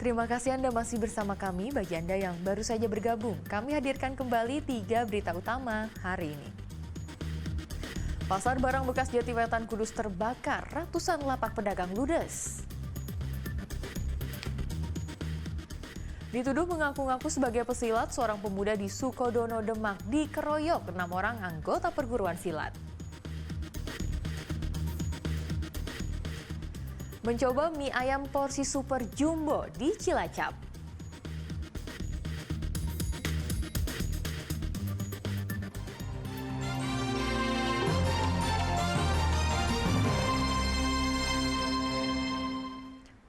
Terima kasih Anda masih bersama kami. Bagi Anda yang baru saja bergabung, kami hadirkan kembali 3 berita utama hari ini. Pasar barang bekas Jatiwetan Kudus terbakar, ratusan lapak pedagang ludes. Dituduh mengaku-ngaku sebagai pesilat, seorang pemuda di Sukodono, Demak dikeroyok 6 orang anggota perguruan silat. Mencoba mie ayam porsi super jumbo di Cilacap.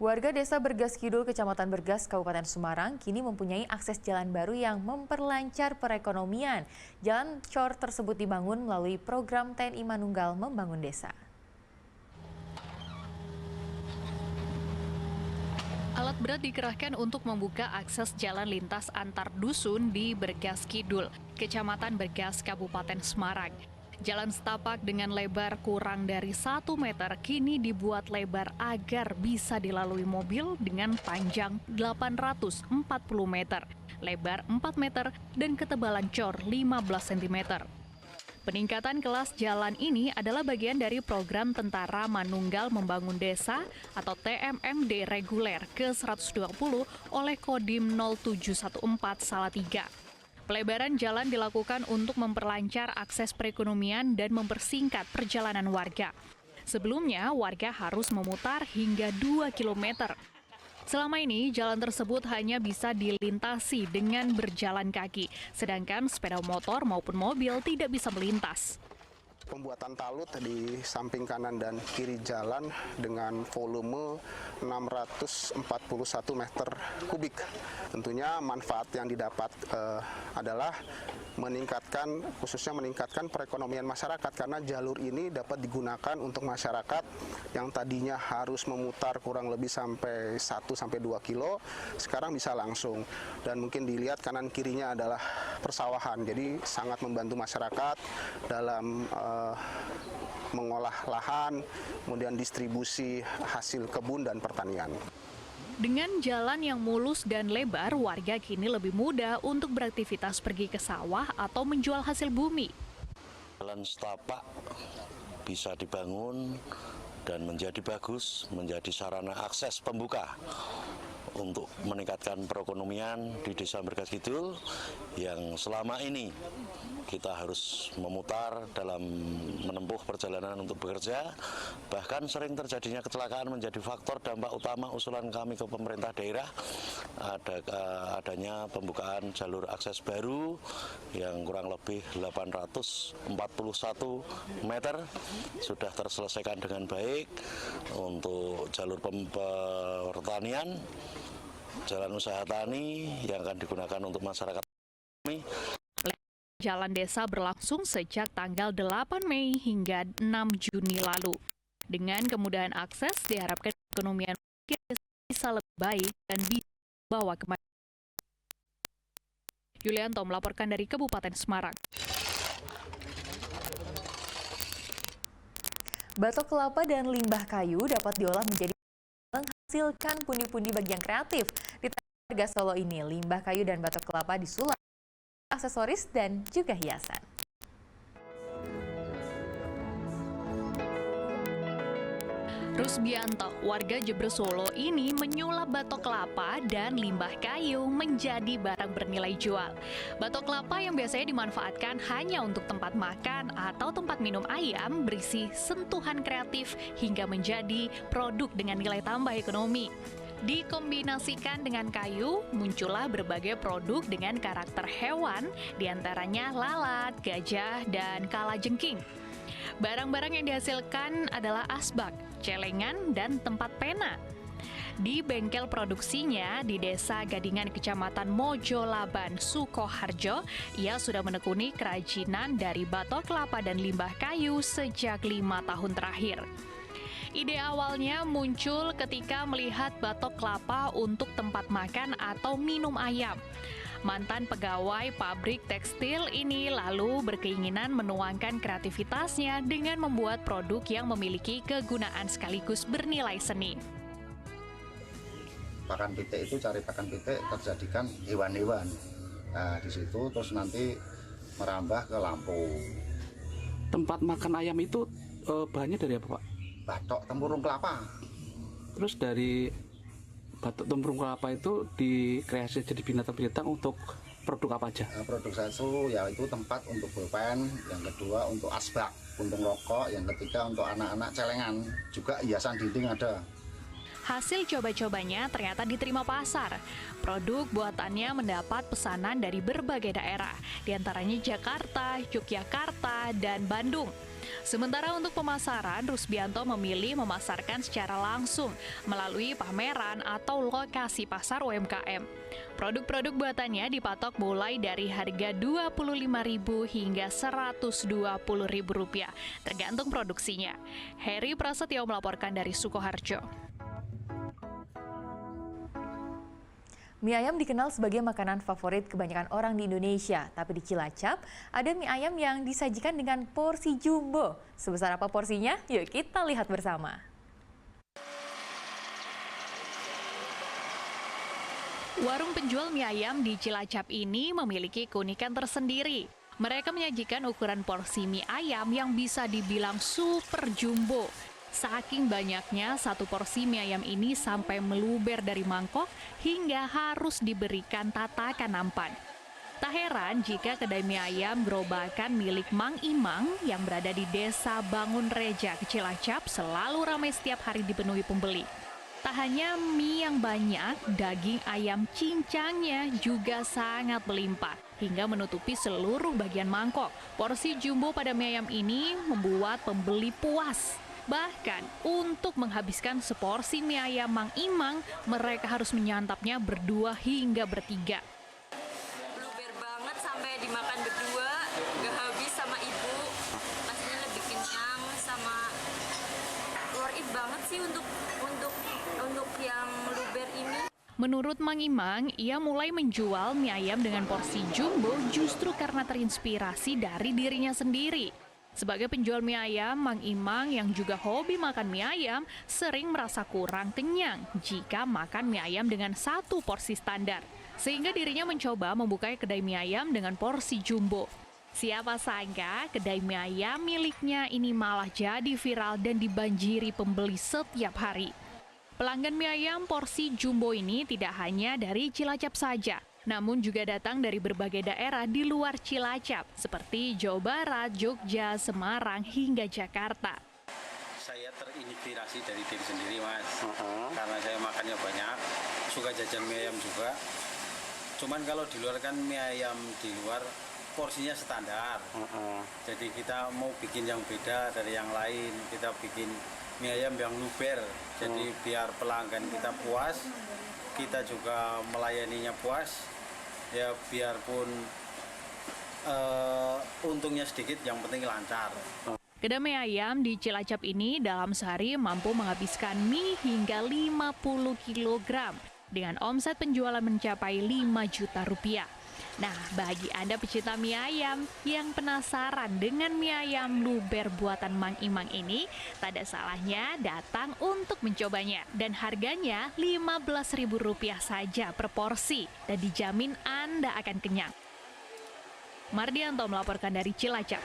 Warga Desa Bergas Kidul, Kecamatan Bergas, Kabupaten Semarang, kini mempunyai akses jalan baru yang memperlancar perekonomian. Jalan cor tersebut dibangun melalui program TNI Manunggal Membangun Desa. Alat berat dikerahkan untuk membuka akses jalan lintas antar dusun di Bergas Kidul, Kecamatan Bergas, Kabupaten Semarang. Jalan setapak dengan lebar kurang dari 1 meter kini dibuat lebar agar bisa dilalui mobil dengan panjang 840 meter, lebar 4 meter, dan ketebalan cor 15 cm. Peningkatan kelas jalan ini adalah bagian dari program Tentara Manunggal Membangun Desa atau TMMD reguler ke-120 oleh Kodim 0714 Salatiga. Pelebaran jalan dilakukan untuk memperlancar akses perekonomian dan mempersingkat perjalanan warga. Sebelumnya, warga harus memutar hingga 2 km. Selama ini, jalan tersebut hanya bisa dilintasi dengan berjalan kaki, sedangkan sepeda motor maupun mobil tidak bisa melintas. Pembuatan talut di samping kanan dan kiri jalan dengan volume 641 meter kubik. Tentunya manfaat yang didapat adalah khususnya meningkatkan perekonomian masyarakat, karena jalur ini dapat digunakan untuk masyarakat yang tadinya harus memutar kurang lebih sampai 1-2 kilo, sekarang bisa langsung. Dan mungkin dilihat kanan kirinya adalah persawahan, jadi sangat membantu masyarakat dalam mengolah lahan, kemudian distribusi hasil kebun dan pertanian. Dengan jalan yang mulus dan lebar, warga kini lebih mudah untuk beraktivitas pergi ke sawah atau menjual hasil bumi. Jalan setapak bisa dibangun dan menjadi bagus, menjadi sarana akses pembuka untuk meningkatkan perekonomian di Desa Bergas Kidul yang selama ini kita harus memutar dalam menempuh perjalanan untuk bekerja. Bahkan sering terjadinya kecelakaan menjadi faktor dampak utama usulan kami ke pemerintah daerah adanya pembukaan jalur akses baru yang kurang lebih 841 meter sudah terselesaikan dengan baik untuk jalur pertanian, jalan usaha tani yang akan digunakan untuk masyarakat kami. Jalan desa berlangsung sejak tanggal 8 Mei hingga 6 Juni lalu. Dengan kemudahan akses, diharapkan ekonomian bisa lebih baik dan bisa membawa kemajuan. Yulianto melaporkan dari Kabupaten Semarang. Batok kelapa dan limbah kayu dapat diolah menjadi menghasilkan pundi-pundi bagian kreatif. Di Warga Solo ini, limbah kayu dan batok kelapa disulap aksesoris dan juga hiasan. Rusbianto, warga Jember Solo ini menyulap batok kelapa dan limbah kayu menjadi barang bernilai jual. Batok kelapa yang biasanya dimanfaatkan hanya untuk tempat makan atau tempat minum ayam berisi sentuhan kreatif hingga menjadi produk dengan nilai tambah ekonomi. Dikombinasikan dengan kayu, muncullah berbagai produk dengan karakter hewan, diantaranya lalat, gajah, dan kalajengking. Barang-barang yang dihasilkan adalah asbak, celengan, dan tempat pena. Di bengkel produksinya di Desa Gadingan, Kecamatan Mojolaban, Sukoharjo, ia sudah menekuni kerajinan dari batok kelapa dan limbah kayu sejak 5 tahun terakhir. Ide awalnya muncul ketika melihat batok kelapa untuk tempat makan atau minum ayam. Mantan pegawai pabrik tekstil ini lalu berkeinginan menuangkan kreativitasnya dengan membuat produk yang memiliki kegunaan sekaligus bernilai seni. pakan pitik itu cari pakan pitik terjadikan hewan-hewan. Nah di situ terus nanti merambah ke lampu. Tempat makan ayam itu bahannya dari apa, Pak? Batok tempurung kelapa. Terus dari batok tempurung kelapa itu dikreasi jadi binatang-binatang untuk produk apa aja? Produk satu yaitu tempat untuk pulpen, yang kedua untuk asbak, puntung rokok, yang ketiga untuk anak-anak celengan, juga hiasan dinding ada. Hasil coba-cobanya ternyata diterima pasar. Produk buatannya mendapat pesanan dari berbagai daerah, diantaranya Jakarta, Yogyakarta, dan Bandung. Sementara untuk pemasaran, Rusbianto memilih memasarkan secara langsung melalui pameran atau lokasi pasar UMKM. Produk-produk buatannya dipatok mulai dari harga Rp25.000 hingga Rp120.000, tergantung produksinya. Heri Prasetyo melaporkan dari Sukoharjo. Mie ayam dikenal sebagai makanan favorit kebanyakan orang di Indonesia, tapi di Cilacap ada mie ayam yang disajikan dengan porsi jumbo. Sebesar apa porsinya? Yuk kita lihat bersama. Warung penjual mie ayam di Cilacap ini memiliki keunikan tersendiri. Mereka menyajikan ukuran porsi mie ayam yang bisa dibilang super jumbo. Saking banyaknya, satu porsi mie ayam ini sampai meluber dari mangkok hingga harus diberikan tatakan nampan. Tak heran jika kedai mie ayam gerobakan milik Mang Imang yang berada di Desa Bangun Reja, Cilacap selalu ramai setiap hari dipenuhi pembeli. Tak hanya mie yang banyak, daging ayam cincangnya juga sangat melimpah hingga menutupi seluruh bagian mangkok. Porsi jumbo pada mie ayam ini membuat pembeli puas. Bahkan untuk menghabiskan seporsi mie ayam Mang Imang, mereka harus menyantapnya berdua hingga bertiga. Luber banget sampai dimakan berdua, gak habis sama ibu. Pastinya lebih kenyang sama worth it banget sih untuk yang luber ini. Menurut Mang Imang, ia mulai menjual mie ayam dengan porsi jumbo justru karena terinspirasi dari dirinya sendiri. Sebagai penjual mie ayam, Mang Imang yang juga hobi makan mie ayam sering merasa kurang kenyang jika makan mie ayam dengan satu porsi standar. Sehingga dirinya mencoba membuka kedai mie ayam dengan porsi jumbo. Siapa sangka kedai mie ayam miliknya ini malah jadi viral dan dibanjiri pembeli setiap hari. Pelanggan mie ayam porsi jumbo ini tidak hanya dari Cilacap saja, namun juga datang dari berbagai daerah di luar Cilacap, seperti Jawa Barat, Jogja, Semarang, hingga Jakarta. Saya terinspirasi dari diri sendiri, Mas. Karena saya makannya banyak, suka jajan mie ayam juga. Cuman kalau di luar kan mie ayam di luar porsinya standar. Jadi kita mau bikin yang beda dari yang lain, kita bikin mie ayam yang luber. Jadi biar pelanggan kita puas, kita juga melayaninya puas. Ya biarpun untungnya sedikit, yang penting lancar. Kedai mie ayam di Cilacap ini dalam sehari mampu menghabiskan mie hingga 50 kg dengan omset penjualan mencapai 5 juta rupiah. Nah, bagi Anda pecinta mie ayam yang penasaran dengan mie ayam luber buatan Mang Imang ini, tak ada salahnya datang untuk mencobanya. Dan harganya Rp15.000 saja per porsi dan dijamin Anda akan kenyang. Mardianto melaporkan dari Cilacap.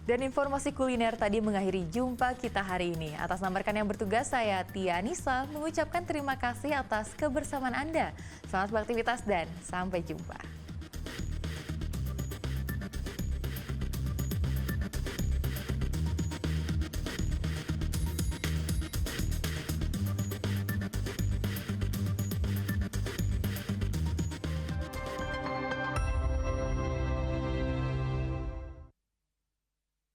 Dan informasi kuliner tadi mengakhiri jumpa kita hari ini. Atas nama rekan yang bertugas, saya Tia Anissa mengucapkan terima kasih atas kebersamaan Anda. Selamat beraktivitas dan sampai jumpa.